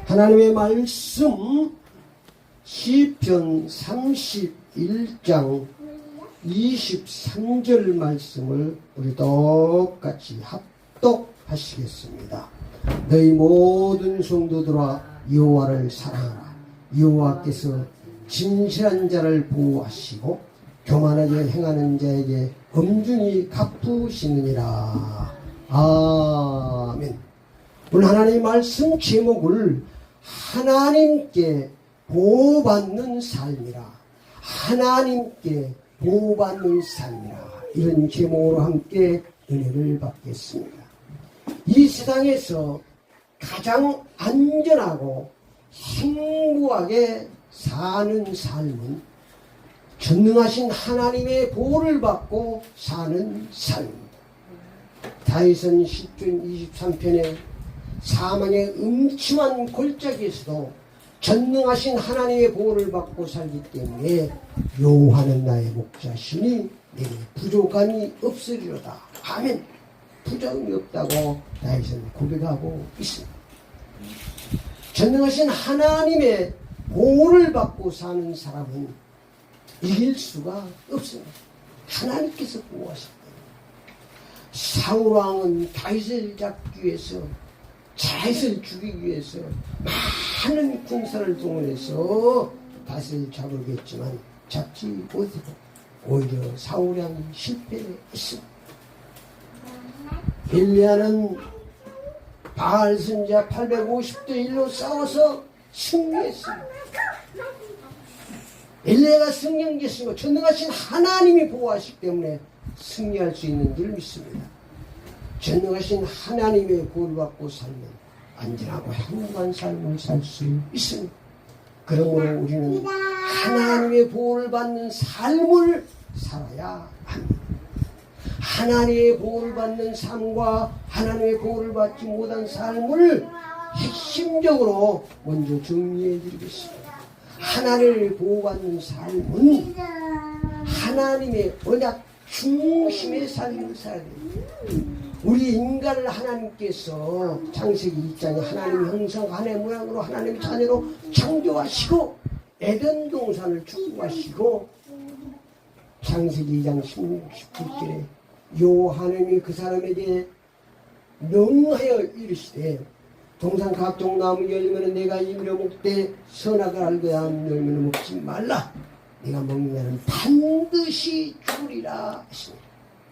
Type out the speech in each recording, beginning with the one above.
하나님의 말씀 시편 31장 23절 말씀을 우리 똑같이 합독하시겠습니다. 너희 모든 성도들아 여호와를 사랑하라. 여호와께서 진실한 자를 보호하시고 교만하게 행하는 자에게 엄중히 갚으시느니라. 아멘. 오늘 하나님의 말씀 제목을 하나님께 보호받는 삶이라, 하나님께 보호받는 삶이라, 이런 제목으로 함께 은혜를 받겠습니다. 이 세상에서 가장 안전하고 행복하게 사는 삶은 전능하신 하나님의 보호를 받고 사는 삶입니다. 다윗은 시편 23편에 사망의 음침한 골짜기에서도 전능하신 하나님의 보호를 받고 살기 때문에 여호와는 나의 목자시니 내게 부족함이 없으리로다. 아멘. 부족함이 없다고 다윗은 고백하고 있습니다. 전능하신 하나님의 보호를 받고 사는 사람은 이길 수가 없습니다. 하나님께서 보호하실 때문에. 사울왕은 다윗을 잡기 위해서, 다윗을 죽이기 위해서 많은 군사를 동원해서 다윗을 잡으겠지만 잡지 못하고 오히려 사울왕이 실패했습니다. 엘리야는 바알 선지자 850대 1로 싸워서 승리했습니다. 엘리야가 승리했으며 전능하신 하나님이 보호하시기 때문에 승리할 수 있는 줄 믿습니다. 전능하신 하나님의 보호를 받고 살면 안전하고 행복한 삶을 살 수 있습니다. 그러므로 우리는 하나님의 보호를 받는 삶을 살아야 합니다. 하나님의 보호를 받는 삶과 하나님의 보호를 받지 못한 삶을 핵심적으로 먼저 정리해 드리겠습니다. 하나님을 보호받는 삶은 하나님의 언약 중심의 삶을 살아야 됩니다. 우리 인간을 하나님께서 창세기 2장에 하나님의 형상 하나님의 모양으로 하나님의 자녀로 창조하시고 에덴 동산을 축복하시고 창세기 2장 17절에 요 하나님이 그 사람에게 명하여 이르시되 동산 각종 나무 열매는 내가 임려 먹되 선악을 알고야 열매는 먹지 말라. 네가 먹는 날은 반드시 죽으리라 하시니라.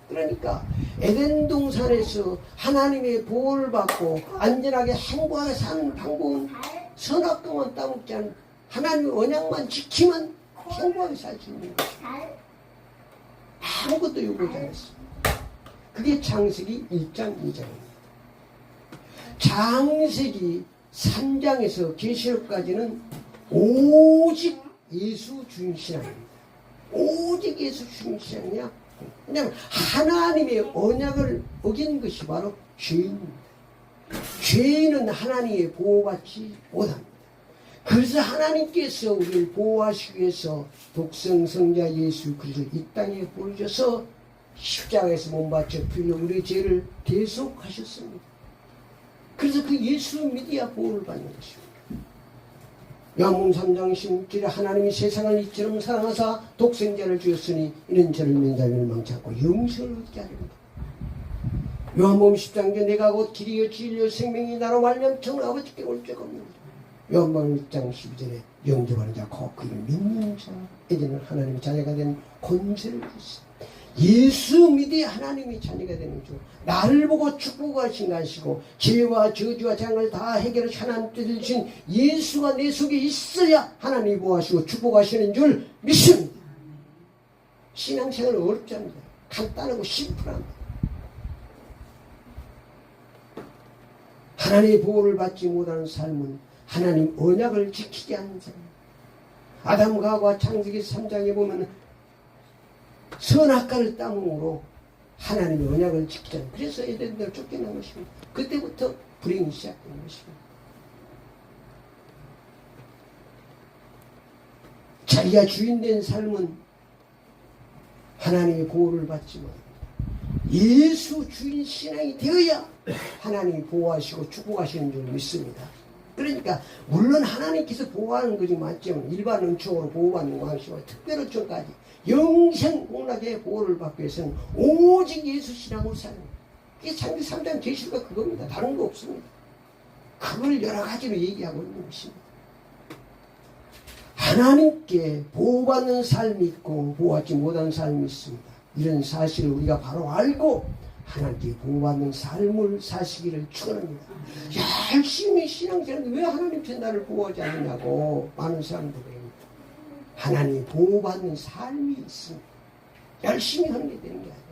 그러니까 에덴 동산에서 하나님의 보호를 받고 안전하게 행복하게 사는 방법은 선악 동안 따먹지 않은 하나님의 언약만 지키면 행복하게 살 수 있는 것입니다. 아무것도 요구하지 않았습니다. 그게 창세기 1장 2장입니다. 창세기 3장에서 계시록까지는 오직 예수 주인 신앙입니다. 오직 예수 주인 신앙이냐? 왜냐하면 하나님의 언약을 어긴 것이 바로 죄인입니다. 죄인은 하나님의 보호받지 못합니다. 그래서 하나님께서 우리를 보호하시기 위해서 독생 성자 예수 그리스도를 이 땅에 보여줘서 십자가에서 몸바쳐 피로 우리의 죄를 대속하셨습니다. 그래서 그 예수를 믿어야 보호를 받는 것입니다. 요한복음 3장 16절에 하나님이 세상을 이처럼 사랑하사 독생자를 주었으니 이는 저를 믿는 자를 망치 않고 영생을 얻게 하리로다. 요한복음 10장 내가 곧 길이요 진리요 생명이 나로 말미암아 전 아버지께 올 적 없느니라. 요한복음 1장 12절에 영접하는 자 곧 그를 믿는 자에게는 하나님의 자녀가 된 권세를 주셨습니다. 예수 믿어야 하나님의 자녀가 되는 줄, 나를 보고 축복하신 것이고 죄와 저주와 재앙을 다 해결해 하나님 뜻을 주신 예수가 내 속에 있어야 하나님이 보호하시고 축복하시는 줄 믿습니다. 신앙생활은 어렵지 않습니다. 간단하고 심플합니다. 하나님의 보호를 받지 못하는 삶은 하나님 언약을 지키지 않는 삶. 아담과 하와 창세기 3장에 보면 선악과를 따먹으로 하나님의 언약을 지키잖아요. 그래서 에덴을 쫓겨난 것입니다. 그때부터 불행이 시작된 것입니다. 자기가 주인된 삶은 하나님의 보호를 받지만 예수 주인 신앙이 되어야 하나님이 보호하시고 축복하시는 줄 믿습니다. 그러니까 물론 하나님께서 보호하는 것이 맞지만 일반 은총으로 보호받는 왕시와 특별 은총까지 영생 공락의 보호를 받기 위해서는 오직 예수 신앙으로 사는 거예요. 이게 창세 3장 계시가 그겁니다. 다른 거 없습니다. 그걸 여러 가지로 얘기하고 있는 것입니다. 하나님께 보호받는 삶이 있고 보호받지 못하는 삶이 있습니다. 이런 사실을 우리가 바로 알고 하나님께 보호받는 삶을 사시기를 축원합니다. 열심히 신앙생활 왜 하나님께 나를 보호하지 않느냐고 많은 사람들이 하나님이 보호받는 삶이 있습니다. 열심히 하는 게 되는 게 아니에요.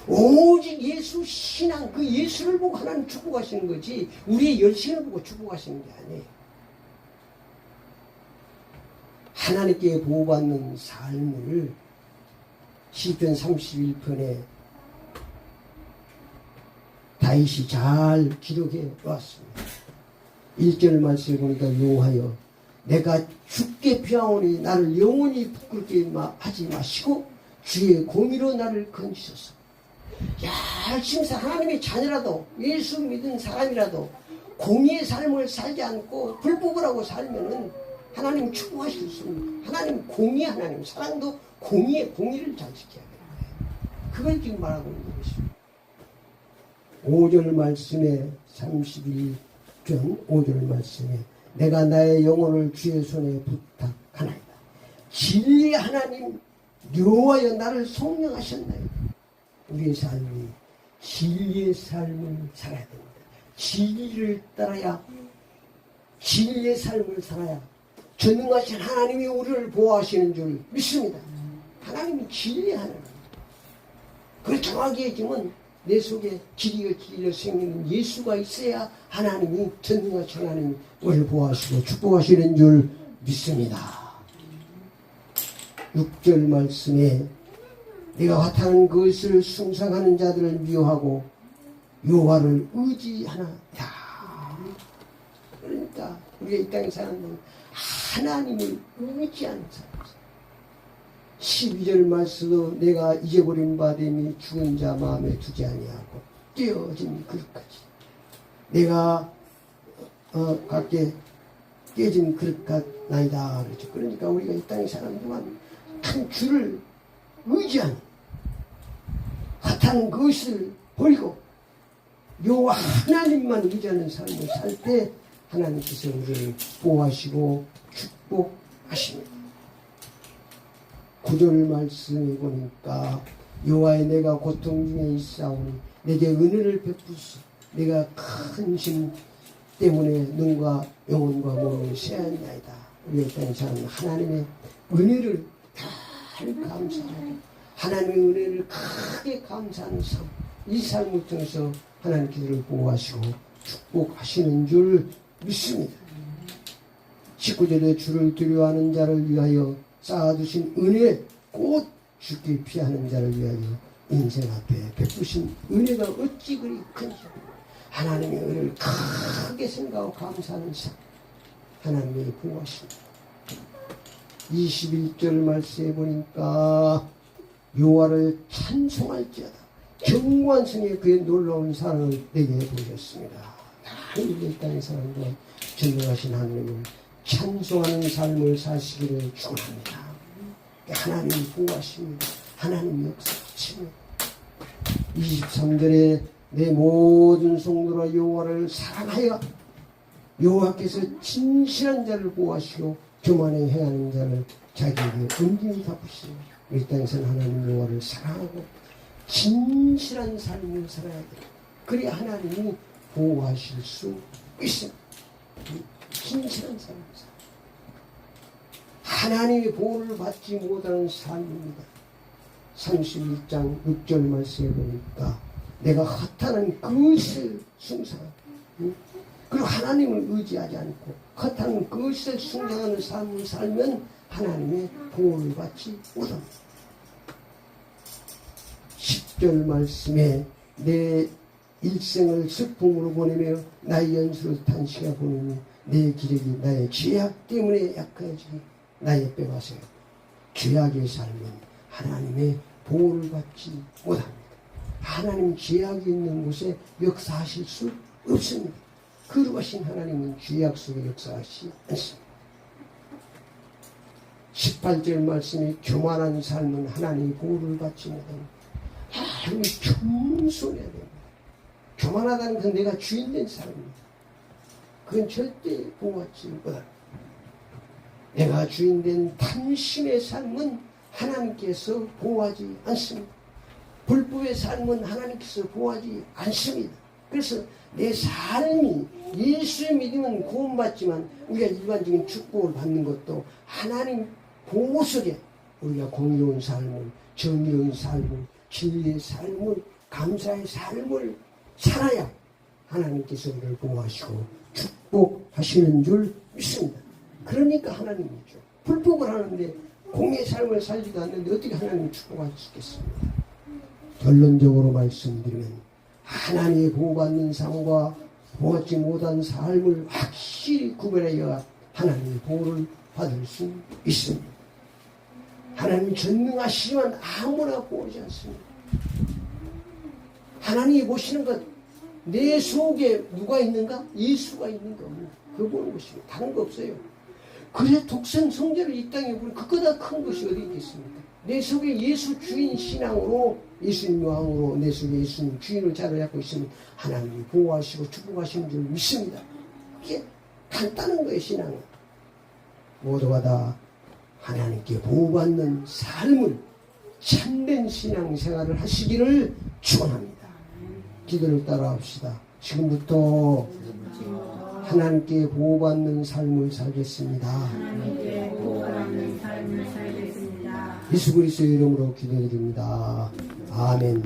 오직 예수 신앙 그 예수를 보고 하나님 축복하시는 거지 우리의 열심을 보고 축복하시는 게 아니에요. 하나님께 보호받는 삶을 시편 31편에 다윗이 잘 기록해 왔습니다. 1절 말씀을 보니까 여호와여 내가 죽게 피하오니 나를 영원히 부끄럽게 하지 마시고 주의 공의로 나를 건지소서. 열심히 하나님의 자녀라도 예수 믿은 사람이라도 공의의 삶을 살지 않고 불법을 하고 살면은 하나님 축복하실 수 있습니다. 하나님 공의 하나님 사랑도 공의를 잘 지켜야 되는 거예요. 그걸 지금 말하고 있는 것입니다. 5절 말씀에 31편 5절 말씀에 내가 나의 영혼을 주의 손에 부탁하나이다. 진리 하나님 여호와여 나를 성령하셨나요? 우리의 삶이 진리의 삶을 살아야 됩니다. 진리를 따라야 진리의 삶을 살아야 전능하신 하나님이 우리를 보호하시는 줄 믿습니다. 하나님이 진리 하나님. 그걸 정확히 얘기하면 내 속에 길이가 생기는 예수가 있어야 하나님이 전능하신 하나님이 우리를 보호하시고 축복하시는 줄 믿습니다. 6절 말씀에 내가 화타는 것을 숭상하는 자들을 미워하고 여호와를 의지하나. 그러니까 우리가 이 땅에 사는 건 하나님을 의지하는 사람이죠. 12절 말씀도 내가 잊어버린 바 됨이 죽은 자 마음에 두지 아니하고 깨어진 그릇까지 내가 각게 깨진 그릇 같나이다 그렇죠. 그러니까 우리가 이 땅에 사는 동안 큰 주를 의지하는 핫한 것을 버리고 여호와 하나님만 의지하는 삶을 살 때 하나님께서 우리를 보호하시고 축복하십니다. 9절 말씀에 보니까 여호와의 내가 고통 중에 있사오니 내게 은혜를 베푸소. 내가 큰 힘 때문에 눈과 영혼과 몸을 세하나이다. 우리의 땅에 사는 하나님의 은혜를 잘 감사하고 하나님의 은혜를 크게 감사하는 삶, 이 삶을 통해서 하나님께서 우리를 보호하시고 축복하시는 줄 믿습니다. 19절에 주를 두려워하는 자를 위하여 쌓아두신 은혜 곧 죽게 피하는 자를 위하여 인생 앞에 베푸신 은혜가 어찌 그리 큰지 하나님의 은혜를 크게 생각하고 감사하는 삶 하나님의 보호하십니다. 21절 말씀에 보니까 여호와를 찬송할지어다 견고한 성에 그의 놀라운 사랑을 내게 보셨습니다. 하나님의 이 땅의 사람과 전능하신 하나님을 찬송하는 삶을 사시기를 축원합니다. 하나님이 보호하십니다. 하나님이 역사하십니다. 23절에 내 모든 성도라 여호와를 사랑하여 여호와께서 진실한 자를 보호하시고 교만에 행하는 자를 자기에게 온전히 갚으시며 이 땅에서는 하나님 여호와를 사랑하고 진실한 삶을 살아야 돼요. 그래야 하나님이 보호하실 수 있습니다. 진실한 삶을 살아요. 하나님의 보호를 받지 못하는 삶입니다. 31장 6절 말씀에 보니까 내가 허탄한 그것을 숭상하고 그리고 하나님을 의지하지 않고 허탄한 그것을 숭상하는 삶을 살면 하나님의 보호를 받지 못합니다. 10절 말씀에 내 일생을 슬픔으로 보내며 나의 연수를 탄식해 보내니 내 기력이 나의 죄악 때문에 약해지니 나의 빼앗아요. 죄악의 삶은 하나님의 보호를 받지 못합니다. 하나님 죄악이 있는 곳에 역사하실 수 없습니다. 거룩하신 하나님은 죄악 속에 역사하시지 않습니다. 18절 말씀에 교만한 삶은 하나님의 보호를 받지 못하는 하나님이 겸손해야 됩니다. 교만하다는 것은 내가 주인된 사람입니다. 그건 절대 보호받지 못합니다. 내가 주인된 탐심의 삶은 하나님께서 보호하지 않습니다. 불법의 삶은 하나님께서 보호하지 않습니다. 그래서 내 삶이 예수 믿으면 구원받지만 우리가 일반적인 축복을 받는 것도 하나님 보호 속에 우리가 공의로운 삶을, 정의로운 삶을, 진리의 삶을, 감사의 삶을 살아야 하나님께서 우리를 보호하시고 축복하시는 줄 믿습니다. 그러니까 하나님이죠. 불법을 하는데 공의 삶을 살지도 않는데 어떻게 하나님을 축복할 수 있겠습니까? 결론적으로 말씀드리면 하나님의 보호받는 삶과 보호받지 못한 삶을 확실히 구별하여 하나님의 보호를 받을 수 있습니다. 하나님 전능하시지만 아무나 보호하지 않습니다. 하나님이 보시는 것, 내 속에 누가 있는가? 예수가 있는 겁니다. 그거 보는 것입니다. 다른 거 없어요. 그래서 독생 성자를 이 땅에 보니 그보다 큰 것이 어디 있겠습니까? 내 속에 예수 주인 신앙으로, 예수님 왕으로 내 속에 예수님 주인을 자리 잡고 있으면 하나님이 보호하시고 축복하시는 줄 믿습니다. 그게 간단한 거예요, 신앙은. 모두가 다 하나님께 보호받는 삶을, 참된 신앙생활을 하시기를 축원합니다. 기도를 따라합시다. 지금부터 하나님께 보호받는 삶을 살겠습니다. 예수 그리스도의 이름으로 기도드립니다. 아멘.